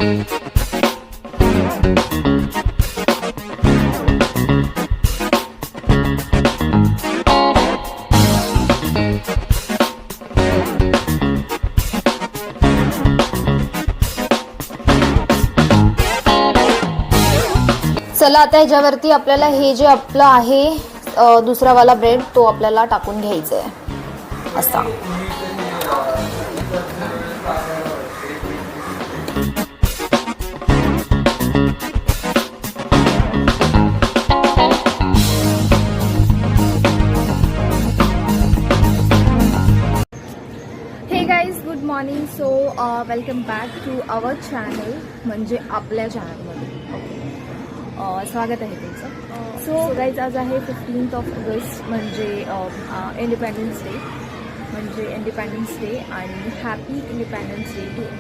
चला आता ह्याच्यावरती आपल्याला हे जे आपलं आहे दुसरा वाला ब्रेड तो आपल्याला टाकून घ्यायचा आहे असा. Hey guys, good morning. So welcome back to our channel, म्हणजे आपल्या चॅनलमध्ये. स्वागत आहे तुमचं. सो गाईज, आज आहे 15th ऑगस्ट, म्हणजे इंडिपेंडन्स डे, आणि हॅपी इंडिपेंडन्स डे टू